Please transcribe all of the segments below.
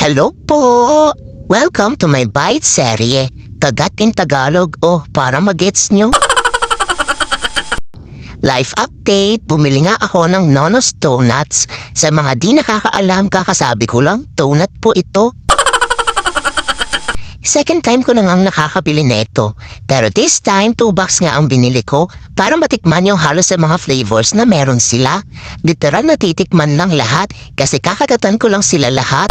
Hello po! Welcome to my Bite serye. Kagat in Tagalog o para magets nyo. Life update, bumili nga ako ng Nonos Donuts. Sa mga di nakakaalam, kakasabi ko lang, donut po ito. Second time ko na ngang nakakabili neto. Pero this time, 2 bucks nga ang binili ko para matikman yung halos sa mga flavors na meron sila. Literal na titikman lang lahat kasi kakagatan ko lang sila lahat.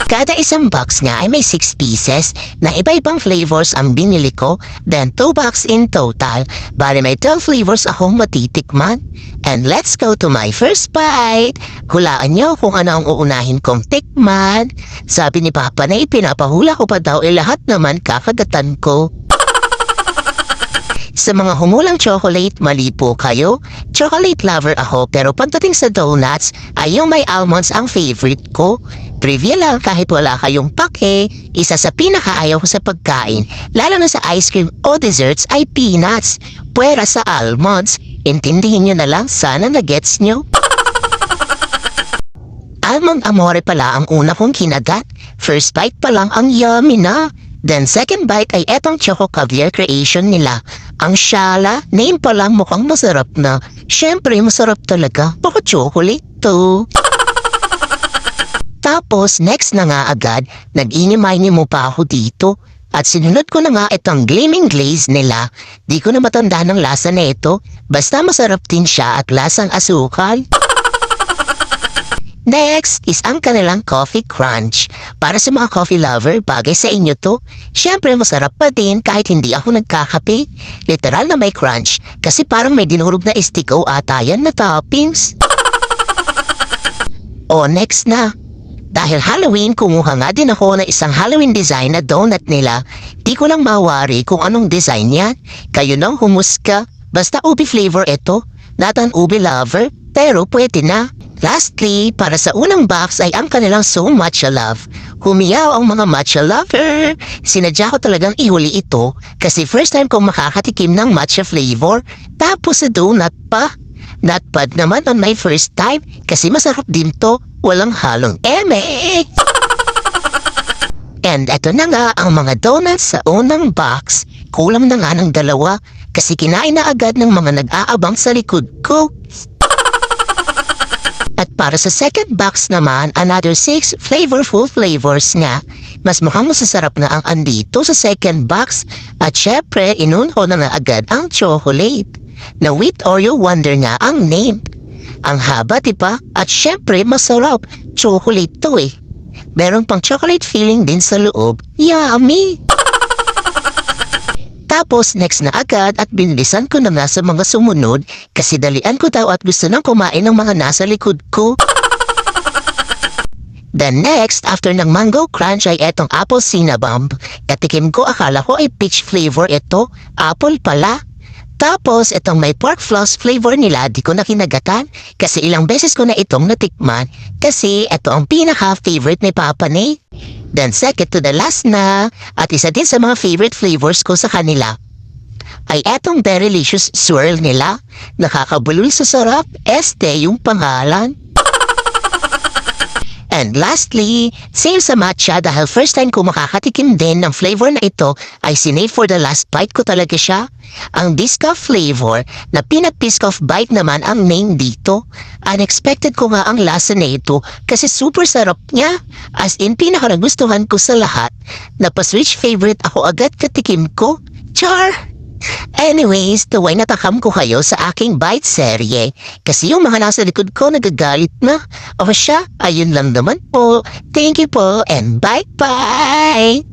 Kada isang box nga ay may 6 pieces na iba-ibang flavors ang binili ko, then 2 bucks in total. Bali may 12 flavors akong matitikman. And let's go to my first bite. Hulaan niyo kung ano ang uunahin kong tikman. Sabi ni Papa na ipinapahula ko pa daw lahat naman kakagatan ko. Sa mga humulang chocolate, mali po kayo. Chocolate lover ako pero pagdating sa donuts ay yung may almonds ang favorite ko. Trivia lang kahit wala kayong pake, isa sa pinakaayaw ko sa pagkain, lalo na sa ice cream o desserts ay peanuts. Puwera sa almonds, intindihin nyo na lang, sana na-gets nyo. Almond amore pala ang una kong kinagat. First bite pa lang ang yummy na. Then second bite ay etong Choco Caviar creation nila. Ang shala, name pa lang mukhang masarap na. Syempre masarap talaga, baka chocolate to. Tapos next na nga agad, nag-inimay mo pa ako dito. At sinunod ko na nga itong gleaming glaze nila. Di ko na matanda ng lasa na ito, basta masarap din siya at lasang asukal. Next is ang kanilang coffee crunch. Para sa mga coffee lover, bagay sa inyo to. Siyempre masarap pa din kahit hindi ako nagkakape. Literal na may crunch kasi parang may dinurog na istiko ata yan na toppings. O next na. Dahil Halloween, kumuha nga din ako ng isang Halloween design na donut nila. Di ko lang mawari kung anong design yan. Kayo nang humusga. Basta ubi flavor ito. Not an ubi lover, pero pwede na. Lastly, para sa unang box ay ang kanilang So Matcha Love. Humiyaw ang mga matcha lover. Sinadya ko talagang ihuli ito kasi first time kong makakatikim ng matcha flavor. Tapos sa donut pa. Not bad naman on my first time kasi masarap din to. Walang halong eme. And eto na nga ang mga donuts sa unang box. Kulang na nga ng 2 kasi kinain na agad ng mga nag-aabang sa likod ko. At para sa second box naman, another 6 flavorful flavors nga. Mas mukhang masasarap na ang andito sa second box. At syempre, inunho na nga agad ang chocolate. Na with Oreo Wonder nga ang name. Ang haba, diba? At syempre, masarap. Chocolate to eh. Meron pang chocolate filling din sa loob. Yummy! Tapos next na agad at binilisan ko na nga sa mga sumunod kasi dalian ko daw at gusto nang kumain ng mga nasa likod ko. Then next, after ng mango crunch ay etong apple cinnabon. Katikim ko akala ko ay peach flavor ito, apple pala. Tapos itong may pork floss flavor nila di ko na kinagatan kasi ilang beses ko na itong natikman kasi ito ang pinaka-favorite ni Papa ni. Then second to the last na, at isa din sa mga favorite flavors ko sa kanila, ay etong Berrylicious swirl nila. Nakakabulol sa sarap, este yung pangalan. And lastly, same sa matcha dahil first time ko makakatikim din ng flavor na ito ay sinave for the last bite ko talaga siya. Ang Biscoff flavor na peanut Biscoff bite naman ang name dito. Unexpected ko nga ang lasa na ito kasi super sarap niya. As in pinakanagustuhan ko sa lahat. Napaswitch favorite ako agad katikim ko. Char! Anyways, tuway natakam ko kayo sa aking bite serye. Kasi yung mga nasa likod ko nagagalit na. O siya, ayun lang naman po. Thank you po and bye-bye!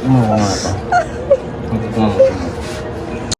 Oo nga to.